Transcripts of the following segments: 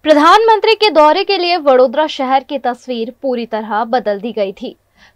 प्रधानमंत्री के दौरे के लिए वडोदरा शहर की तस्वीर पूरी तरह बदल दी गई थी।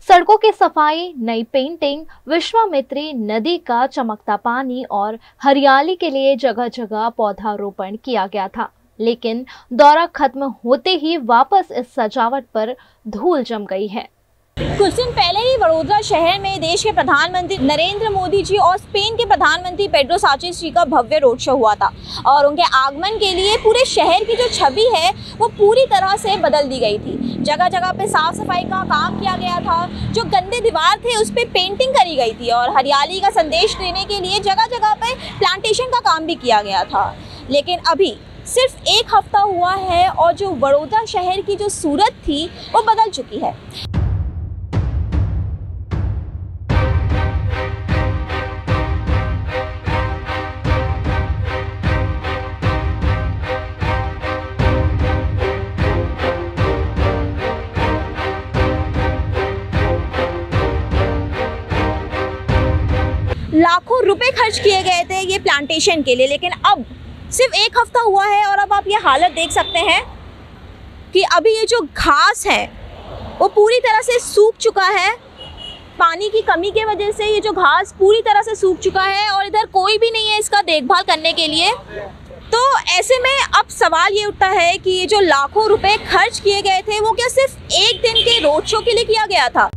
सड़कों की सफाई, नई पेंटिंग, विश्वामित्री नदी का चमकता पानी और हरियाली के लिए जगह जगह पौधारोपण किया गया था। लेकिन दौरा खत्म होते ही वापस इस सजावट पर धूल जम गई है। कुछ दिन पहले ही वडोदरा शहर में देश के प्रधानमंत्री नरेंद्र मोदी जी और स्पेन के प्रधानमंत्री पेड्रो साnchez जी का भव्य रोड शो हुआ था और उनके आगमन के लिए पूरे शहर की जो छवि है वो पूरी तरह से बदल दी गई थी। जगह जगह पे साफ सफाई का काम किया गया था, जो गंदे दीवार थे उस पर पेंटिंग करी गई थी और हरियाली का संदेश देने के लिए जगह जगह पे प्लांटेशन का काम भी किया गया था। लेकिन अभी सिर्फ एक हफ्ता हुआ है और जो वडोदरा शहर की जो सूरत थी वो बदल चुकी है। लाखों रुपए खर्च किए गए थे ये प्लांटेशन के लिए, लेकिन अब सिर्फ एक हफ्ता हुआ है और अब आप ये हालत देख सकते हैं कि अभी ये जो घास है वो पूरी तरह से सूख चुका है। पानी की कमी के वजह से ये जो घास पूरी तरह से सूख चुका है और इधर कोई भी नहीं है इसका देखभाल करने के लिए। तो ऐसे में अब सवाल ये उठता है कि ये जो लाखों रुपए खर्च किए गए थे वो क्या सिर्फ एक दिन के रोड शो के लिए किया गया था?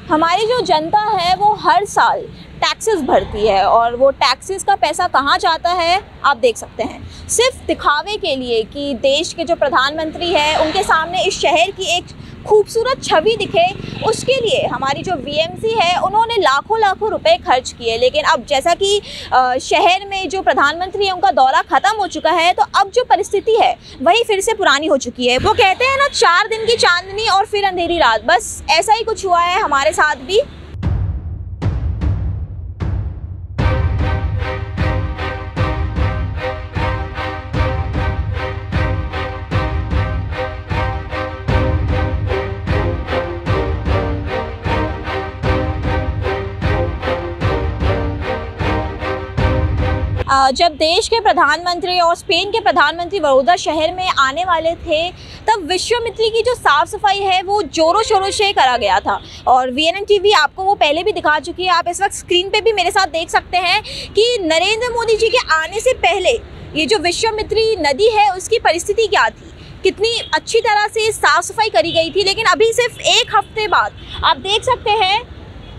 हमारी जो जनता है वो हर साल टैक्सेस भरती है और वो टैक्सेस का पैसा कहाँ जाता है आप देख सकते हैं। सिर्फ दिखावे के लिए कि देश के जो प्रधानमंत्री हैं उनके सामने इस शहर की एक खूबसूरत छवि दिखे, उसके लिए हमारी जो वीएमसी है उन्होंने लाखों लाखों रुपए खर्च किए। लेकिन अब जैसा कि शहर में जो प्रधानमंत्री है उनका दौरा ख़त्म हो चुका है तो अब जो परिस्थिति है वही फिर से पुरानी हो चुकी है। वो कहते हैं ना, 4 दिन की चांदनी और फिर अंधेरी रात, बस ऐसा ही कुछ हुआ है हमारे साथ भी। जब देश के प्रधानमंत्री और स्पेन के प्रधानमंत्री वडोदरा शहर में आने वाले थे तब विश्वामित्री की जो साफ़ सफाई है वो जोरों शोरों से करा गया था और वीएनएन टीवी आपको वो पहले भी दिखा चुकी है। आप इस वक्त स्क्रीन पे भी मेरे साथ देख सकते हैं कि नरेंद्र मोदी जी के आने से पहले ये जो विश्वामित्री नदी है उसकी परिस्थिति क्या थी, कितनी अच्छी तरह से साफ़ सफाई करी गई थी। लेकिन अभी सिर्फ एक हफ्ते बाद आप देख सकते हैं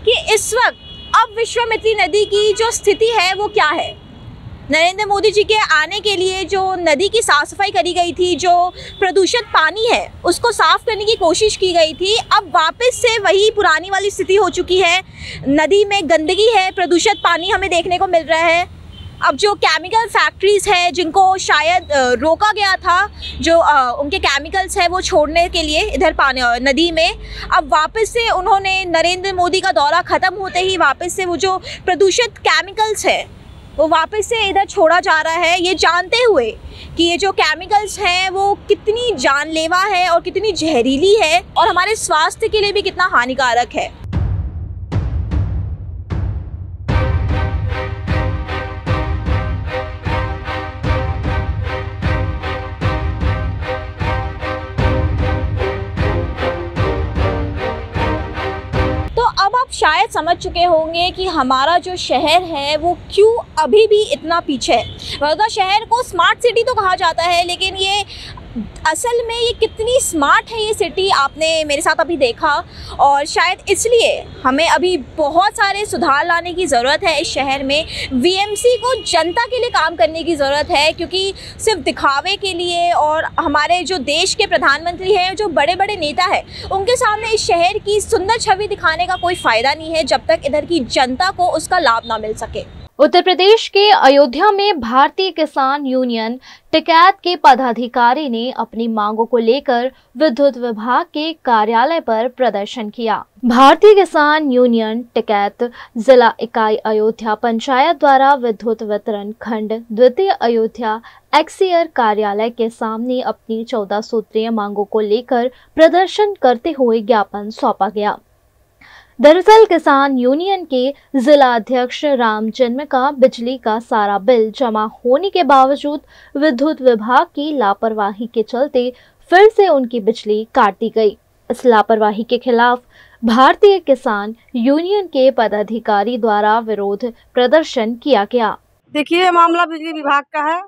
कि इस वक्त अब विश्वामित्री नदी की जो स्थिति है वो क्या है। नरेंद्र मोदी जी के आने के लिए जो नदी की साफ़ सफाई करी गई थी, जो प्रदूषित पानी है उसको साफ़ करने की कोशिश की गई थी, अब वापस से वही पुरानी वाली स्थिति हो चुकी है। नदी में गंदगी है, प्रदूषित पानी हमें देखने को मिल रहा है। अब जो केमिकल फैक्ट्रीज़ है जिनको शायद रोका गया था, जो उनके केमिकल्स है वो छोड़ने के लिए इधर पानी नदी में, अब वापस से उन्होंने नरेंद्र मोदी का दौरा ख़त्म होते ही वापस से वो जो प्रदूषित केमिकल्स है वो वापस से इधर छोड़ा जा रहा है, ये जानते हुए कि ये जो केमिकल्स हैं वो कितनी जानलेवा है और कितनी जहरीली है और हमारे स्वास्थ्य के लिए भी कितना हानिकारक है। शायद समझ चुके होंगे कि हमारा जो शहर है वो क्यों अभी भी इतना पीछे है। वडोदरा शहर को स्मार्ट सिटी तो कहा जाता है, लेकिन ये असल में ये कितनी स्मार्ट है ये सिटी, आपने मेरे साथ अभी देखा, और शायद इसलिए हमें अभी बहुत सारे सुधार लाने की ज़रूरत है इस शहर में। वीएमसी को जनता के लिए काम करने की ज़रूरत है, क्योंकि सिर्फ दिखावे के लिए और हमारे जो देश के प्रधानमंत्री हैं, जो बड़े बड़े नेता हैं, उनके सामने इस शहर की सुंदर छवि दिखाने का कोई फ़ायदा नहीं है जब तक इधर की जनता को उसका लाभ ना मिल सके। उत्तर प्रदेश के अयोध्या में भारतीय किसान यूनियन टिकैत के पदाधिकारी ने अपनी मांगों को लेकर विद्युत विभाग के कार्यालय पर प्रदर्शन किया। भारतीय किसान यूनियन टिकैत जिला इकाई अयोध्या पंचायत द्वारा विद्युत वितरण खंड द्वितीय अयोध्या एक्सियर कार्यालय के सामने अपनी 14 सूत्रीय मांगों को लेकर प्रदर्शन करते हुए ज्ञापन सौंपा गया। दरअसल किसान यूनियन के जिला अध्यक्ष राम जन्म का बिजली का सारा बिल जमा होने के बावजूद विद्युत विभाग की लापरवाही के चलते फिर से उनकी बिजली काट दी गई। इस लापरवाही के खिलाफ भारतीय किसान यूनियन के पदाधिकारी द्वारा विरोध प्रदर्शन किया गया। देखिए, मामला बिजली विभाग का है,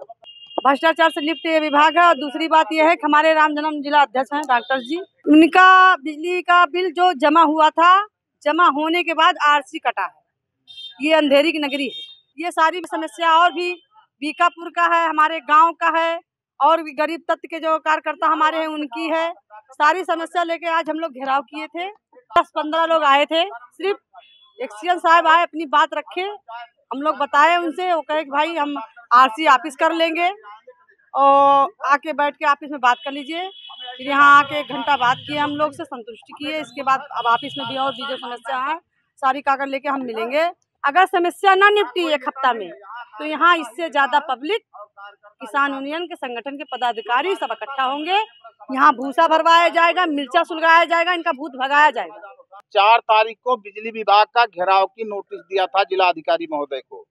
भ्रष्टाचार से लिप्त ये विभाग है। और दूसरी बात यह है कि हमारे राम जन्म जिला अध्यक्ष हैं डॉक्टर जी, उनका बिजली का बिल जो जमा हुआ था, जमा होने के बाद आरसी कटा है। ये अंधेरी की नगरी है। ये सारी समस्या और भी बीकापुर का है, हमारे गांव का है, और भी गरीब तत्व के जो कार्यकर्ता हमारे हैं उनकी है। सारी समस्या लेके आज हम लोग घेराव किए थे। 10-15 लोग आए थे, सिर्फ एक्सीएन साहब आए, अपनी बात रखे, हम लोग बताए उनसे, वो कहे कि भाई हम आरसी ऑफिस कर लेंगे और आके बैठ के ऑफिस में बात कर लीजिए। फिर यहाँ आके 1 घंटा बात किए, हम लोग से संतुष्टि किए। इसके बाद अब ऑफिस में भी और भी जो समस्या है सारी कागज लेके हम मिलेंगे। अगर समस्या ना निपटी 1 हफ्ता में तो यहाँ इससे ज्यादा पब्लिक, किसान यूनियन के संगठन के पदाधिकारी सब इकट्ठा होंगे। यहाँ भूसा भरवाया जाएगा, मिर्चा सुलगाया जाएगा, इनका भूत भगाया जाएगा। 4 तारीख को बिजली विभाग का घेराव की नोटिस दिया था जिलाधिकारी महोदय को,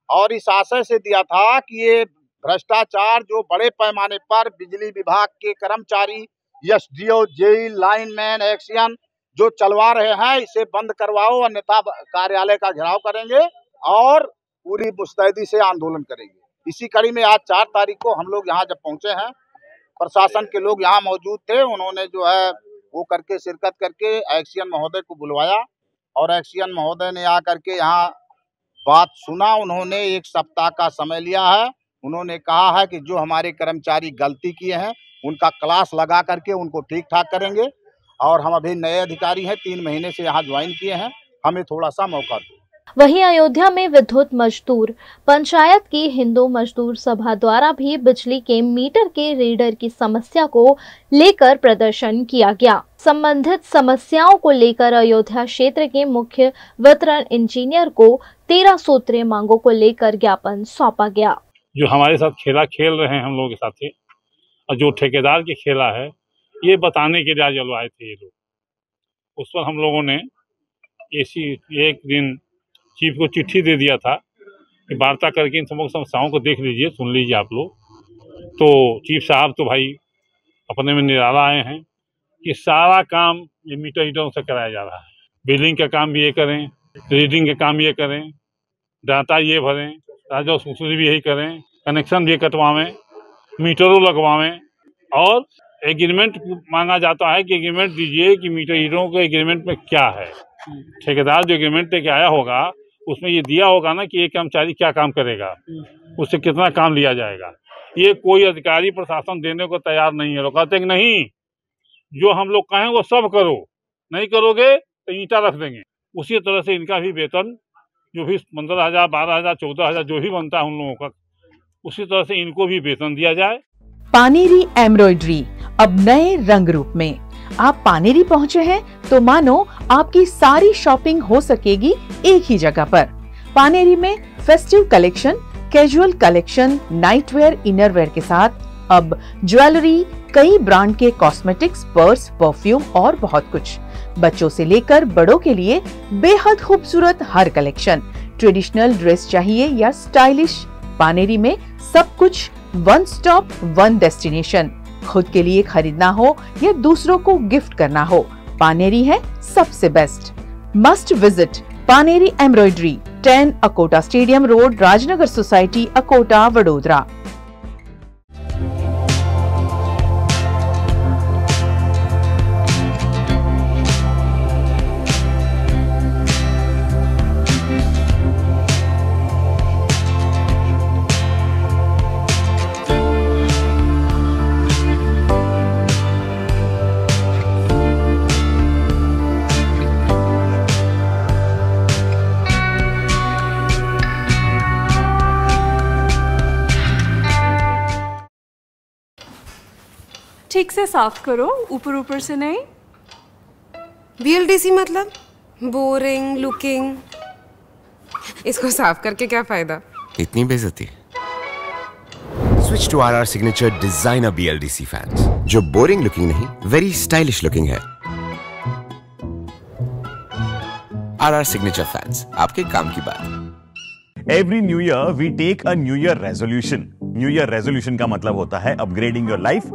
और इस आशय से दिया था कि ये भ्रष्टाचार जो बड़े पैमाने पर बिजली विभाग के कर्मचारी, एसडीओ, जेई, लाइनमैन, एक्सियन जो चलवा रहे हैं, इसे बंद करवाओ, अन्यथा कार्यालय का घेराव करेंगे और पूरी मुस्तैदी से आंदोलन करेंगे। इसी कड़ी में आज 4 तारीख को हम लोग यहाँ जब पहुंचे हैं, प्रशासन के लोग यहाँ मौजूद थे, उन्होंने जो है वो करके शिरकत करके एक्सियन महोदय को बुलवाया, और एक्सियन महोदय ने आकर के यहाँ बात सुना। उन्होंने 1 सप्ताह का समय लिया है। उन्होंने कहा है कि जो हमारे कर्मचारी गलती किए हैं उनका क्लास लगा करके उनको ठीक ठाक करेंगे, और हम अभी नए अधिकारी हैं, 3 महीने से यहाँ ज्वाइन किए हैं, हमें थोड़ा सा मौका दो। वहीं अयोध्या में विद्युत मजदूर पंचायत की हिंदू मजदूर सभा द्वारा भी बिजली के मीटर के रीडर की समस्या को लेकर प्रदर्शन किया गया। संबंधित समस्याओं को लेकर अयोध्या क्षेत्र के मुख्य वितरण इंजीनियर को 13 सूत्रीय मांगों को लेकर ज्ञापन सौंपा गया। जो हमारे साथ खेला खेल रहे हैं हम लोगों के साथ थे, और जो ठेकेदार के खेला है, ये बताने के लिए आज आए थे ये लोग। उस पर हम लोगों ने एक दिन चीफ को चिट्ठी दे दिया था कि वार्ता करके इन समस्याओं को देख लीजिए, सुन लीजिए आप लोग। तो चीफ साहब तो भाई अपने में निराला आए हैं कि सारा काम ये मीटर से कराया जा रहा है। बिलिंग का काम भी ये करें, रीडिंग का काम ये करें, डाटा ये भरें, राजस्व भी यही करें, कनेक्शन भी कटवावें, मीटरों लगवावें, और एग्रीमेंट मांगा जाता है कि एग्रीमेंट दीजिए कि मीटर हीटरों के एग्रीमेंट में क्या है। ठेकेदार जो एग्रीमेंट लेके आया होगा उसमें ये दिया होगा ना कि एक कर्मचारी क्या काम करेगा, उससे कितना काम लिया जाएगा। ये कोई अधिकारी प्रशासन देने को तैयार नहीं है। लोग कहते हैं कि नहीं, जो हम लोग कहें वो सब करो, नहीं करोगे तो ईंटा रख देंगे। उसी तरह से इनका भी वेतन जो भी 15,000, 12,000, 14,000 जो भी बनता है उन लोगों का, उसी तरह से इनको भी वेतन दिया जाए। पानेरी एम्ब्रॉयडरी अब नए रंग रूप में। आप पानेरी पहुंचे हैं तो मानो आपकी सारी शॉपिंग हो सकेगी एक ही जगह पर। पानेरी में festive collection, casual collection, nightwear, innerwear के साथ अब ज्वेलरी, कई ब्रांड के कॉस्मेटिक्स, पर्स, परफ्यूम और बहुत कुछ। बच्चों से लेकर बड़ों के लिए बेहद खूबसूरत हर कलेक्शन। ट्रेडिशनल ड्रेस चाहिए या स्टाइलिश, पानेरी में सब कुछ, वन स्टॉप वन डेस्टिनेशन। खुद के लिए खरीदना हो या दूसरों को गिफ्ट करना हो, पानेरी है सबसे best. Must visit Paneri embroidery, 10 Akota stadium road, Rajnagar society, Akota, Vadodara. ठीक से साफ करो, ऊपर ऊपर से नहीं। BLDC मतलब बोरिंग लुकिंग, इसको साफ करके क्या फायदा? इतनी बेइज्जती। Switch to RR signature designer BLDC fans, जो बोरिंग लुकिंग नहीं, वेरी स्टाइलिश लुकिंग है। RR सिग्नेचर फैंस, आपके काम की बात। Every new year we take a new year resolution. New year resolution का मतलब होता है upgrading your life,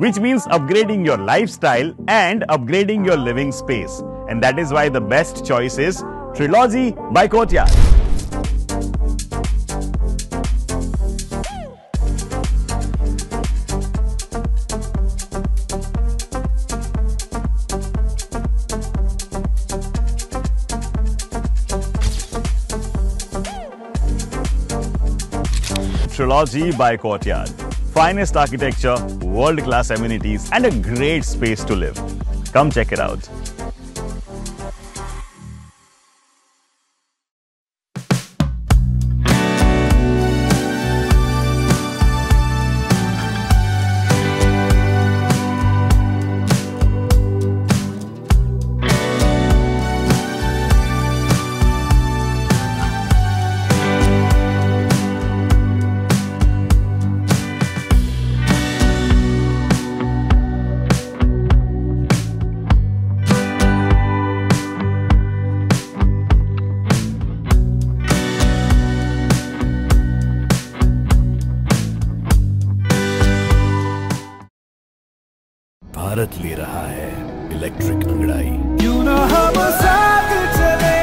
which means upgrading your lifestyle and upgrading your living space. And that is why the best choice is Trilogy by Courtyard. Trilogy by Courtyard. Finest architecture, world-class amenities, and a great space to live. Come check it out. Bharat ले रहा है electric अंगड़ाई। क्यों ना हम साथ चले,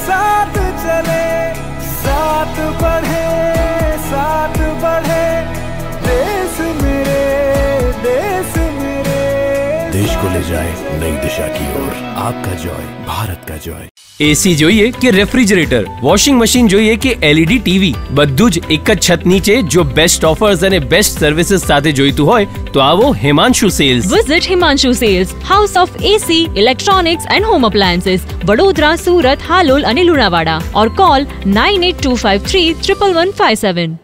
साथ चले, साथ बढ़े, साथ बढ़े, देश मेरे, देश मेरे। देश को ले जाए नई दिशा की ओर। आपका जॉय, भारत का जॉय। એસી જોઈએ કે રેફ્રિજરેટર, વોશિંગ મશીન જોઈએ કે LED ટીવી, બધું જ એક જ છત નીચે જો બેસ્ટ ઓફર્સ અને બેસ્ટ સર્વિસીસ સાથે જોઈતું હોય તો આવો Himanshu sales. Visit Himanshu sales, house of AC, electronics and home appliances, Vadodara, Surat, Halol અને લુણાવાડા, ઓર કોલ 982531 11157।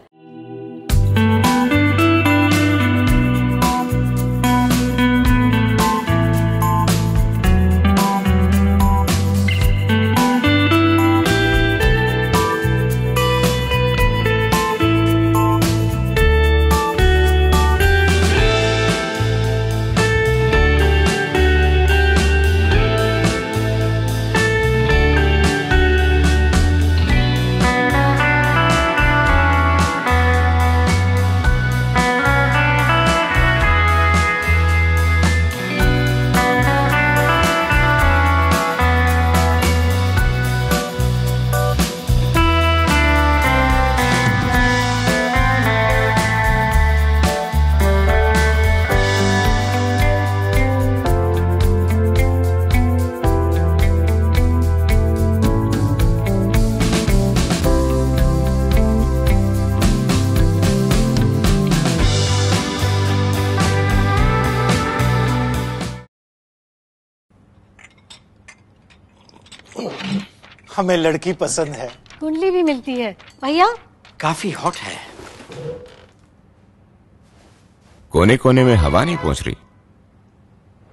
हमें लड़की पसंद है। कुंडली भी मिलती है भैया। काफी हॉट है। कोने कोने में हवा नहीं पहुंच रही।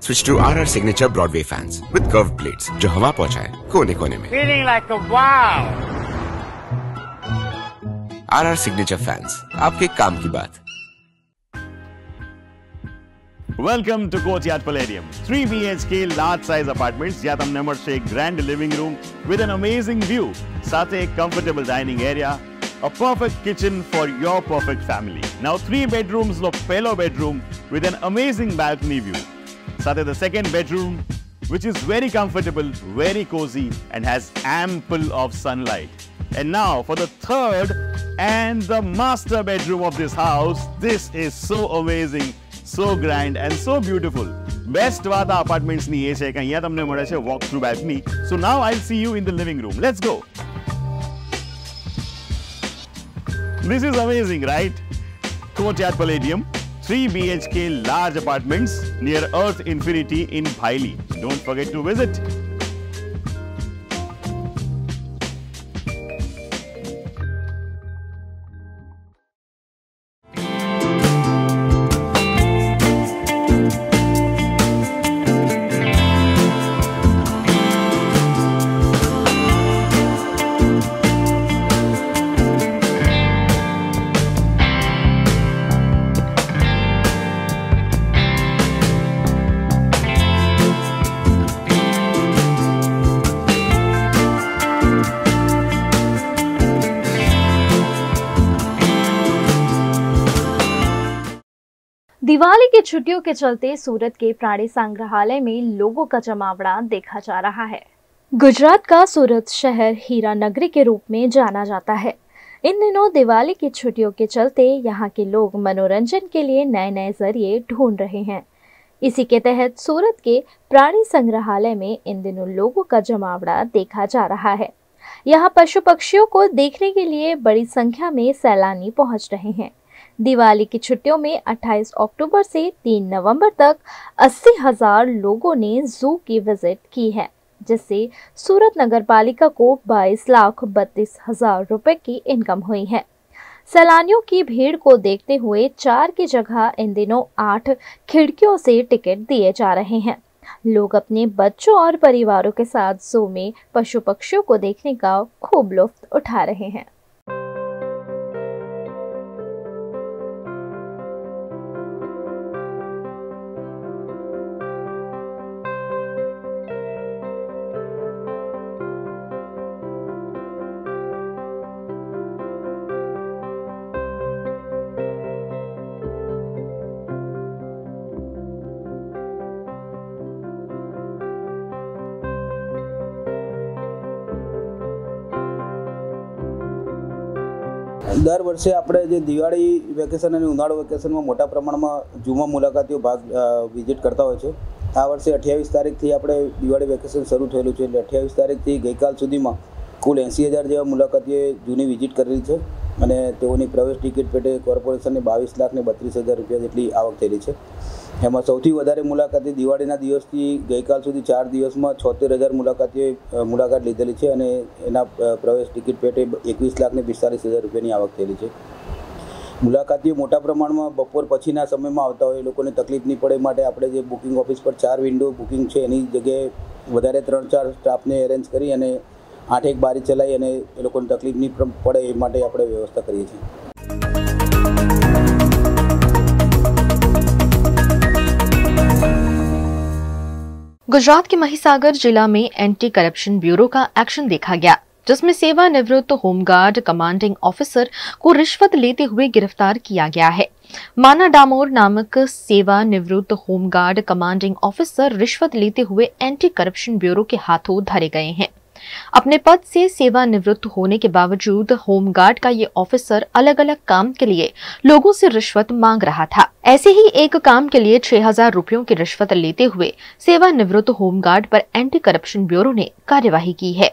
Switch to RR signature Broadway fans with curve plates, जो हवा पहुंचाए कोने कोने में। Feeling like a wow. RR signature fans, आपके काम की बात। Welcome to Courtyard Palladium. 3 BHK large size apartments જ્યાં તમને મળશે એક grand living room with an amazing view, સાથે એક comfortable dining area, a perfect kitchen for your perfect family. Now 3 bedrooms નો પહેલો bedroom with an amazing balcony view, સાથે the second bedroom which is very comfortable, very cozy and has ample of sunlight. And now for the third and the master bedroom of this house. This is so amazing, so grand and so beautiful. Best વાત આ apartments ની એ છે કે અહીંયા તમને મળે છે walk through balcony. So now I'll see you in the living room. Let's go. This is amazing, right? Courtyard Palladium, 3 BHK large apartments near Earth Infinity in Bhaili. Don't forget to visit. Diwali की छुट्टियों के चलते सूरत के प्राणी संग्रहालय में लोगों का जमावड़ा देखा जा रहा है। गुजरात का सूरत शहर हीरा नगरी के रूप में जाना जाता है। इन दिनों दिवाली की छुट्टियों के चलते यहाँ के लोग मनोरंजन के लिए नए नए जरिए ढूंढ रहे हैं। इसी के तहत सूरत के प्राणी संग्रहालय में इन दिनों लोगों का जमावड़ा देखा जा रहा है। यहाँ पशु पक्षियों को देखने के लिए बड़ी संख्या में सैलानी पहुँच रहे हैं। दिवाली की छुट्टियों में 28 अक्टूबर से 3 नवंबर तक 80,000 लोगों ने जू की विजिट की है, जिससे सूरत नगर पालिका को 22,32,000 रुपए की इनकम हुई है। सैलानियों की भीड़ को देखते हुए 4 की जगह इन दिनों 8 खिड़कियों से टिकट दिए जा रहे हैं। लोग अपने बच्चों और परिवारों के साथ जू में पशु पक्षियों को देखने का खूब लुत्फ उठा रहे हैं। દર વર્ષે આપણે જે દિવાળી વેકેશન અને ઉનાળુ વેકેશનમાં મોટા પ્રમાણમાં ઝૂમાં મુલાકાતીઓ વિઝિટ કરતા હોય છે। આ વર્ષે 28 તારીખથી આપણે દિવાળી વેકેશન શરૂ થયેલું છે, એટલે 28 તારીખથી ગઈકાલ સુધીમાં કુલ 80,000 જેવા મુલાકાતીઓએ ઝૂની વિઝિટ કરેલી છે અને તેઓની પ્રવેશ ટિકિટ પેટે કોર્પોરેશનને 22,32,000 રૂપિયા જેટલી આવક થયેલી છે। એમાં સૌથી વધારે મુલાકાતી દિવાળીના દિવસથી ગઈકાલ સુધી 4 દિવસમાં 76,000 મુલાકાતીઓએ મુલાકાત લીધેલી છે અને એના પ્રવેશ ટિકિટ પેટે 21,45,000 રૂપિયાની આવક થયેલી છે। મુલાકાતીઓ મોટા પ્રમાણમાં બપોર પછીના સમયમાં આવતા હોય, એ લોકોને તકલીફ નહીં પડે માટે આપણે જે બુકિંગ ઓફિસ પર 4 વિન્ડો બુકિંગ છે એની જગ્યાએ વધારે 3-4 સ્ટાફને એરેન્જ કરી અને 8-1 બારી ચલાવી અને એ લોકોને તકલીફ નહીં પડે એ માટે આપણે વ્યવસ્થા કરીએ છીએ। गुजरात के महिसागर जिला में एंटी करप्शन ब्यूरो का एक्शन देखा गया, जिसमें सेवानिवृत्त होमगार्ड कमांडिंग ऑफिसर को रिश्वत लेते हुए गिरफ्तार किया गया है। माना डामोर नामक सेवानिवृत्त होमगार्ड कमांडिंग ऑफिसर रिश्वत लेते हुए एंटी करप्शन ब्यूरो के हाथों धरे गए हैं। अपने पद से सेवानिवृत्त होने के बावजूद होमगार्ड का ये ऑफिसर अलग अलग काम के लिए लोगों से रिश्वत मांग रहा था। ऐसे ही एक काम के लिए 6,000 रुपयों की रिश्वत लेते हुए सेवानिवृत्त होमगार्ड पर एंटी करप्शन ब्यूरो ने कार्यवाही की है।